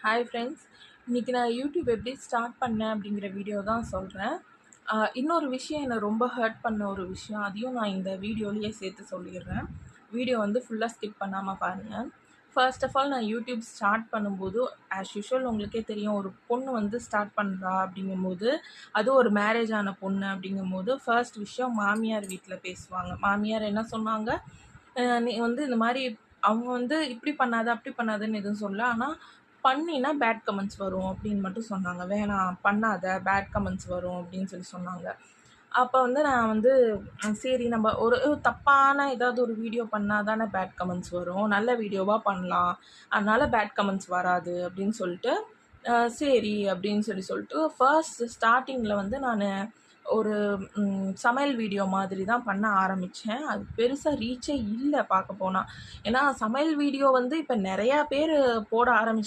Hi friends, இன்றைக்கி நான் YouTube எப்படி ஸ்டார்ட் பண்ணேன் அப்படிங்கிற வீடியோ தான் சொல்கிறேன். இன்னொரு விஷயம் என்னை ரொம்ப ஹர்ட் பண்ண ஒரு விஷயம், அதையும் நான் இந்த வீடியோலேயே சேர்த்து சொல்லிடுறேன். வீடியோ வந்து ஃபுல்லாக ஸ்கிப் பண்ணாமல் பாருங்கள். ஃபர்ஸ்ட் ஆஃப் ஆல் நான் யூடியூப் ஸ்டார்ட் பண்ணும்போது ஆஸ் யூஷுவல் உங்களுக்கே தெரியும், ஒரு பொண்ணு வந்து ஸ்டார்ட் பண்ணுறா அப்படிங்கும்போது, அதுவும் ஒரு மேரேஜ் ஆன பொண்ணு அப்படிங்கும்போது ஃபர்ஸ்ட் விஷயம் மாமியார் வீட்டில் பேசுவாங்க. மாமியார் என்ன சொன்னாங்க, நீ வந்து இந்த மாதிரி அவங்க வந்து இப்படி பண்ணாத அப்படி பண்ணாதன்னு எதுவும் சொல்லல. ஆனால் பண்ணினா பேட் கமெண்ட்ஸ் வரும் அப்படின்னு மட்டும் சொன்னாங்க. வேணாம் பண்ணாத, பேட் கமெண்ட்ஸ் வரும் அப்படின்னு சொன்னாங்க. அப்போ வந்து நான் வந்து சரி, நம்ம ஒரு தப்பான ஏதாவது ஒரு வீடியோ பண்ணால் தானே பேட் கமெண்ட்ஸ் வரும், நல்ல வீடியோவாக பண்ணலாம், அதனால் பேட் கமெண்ட்ஸ் வராது அப்படின்னு சொல்லிட்டு சரி அப்படின்னு சொல்லிட்டு ஃபர்ஸ்ட் ஸ்டார்டிங்கில் வந்து நான் ஒரு சமையல் வீடியோ மாதிரி தான் பண்ண ஆரம்பித்தேன். அது பெருசாக ரீச்சே இல்லை பார்க்க போனால். ஏன்னா சமையல் வீடியோ வந்து இப்போ நிறையா பேர் போட ஆரம்பிச்சு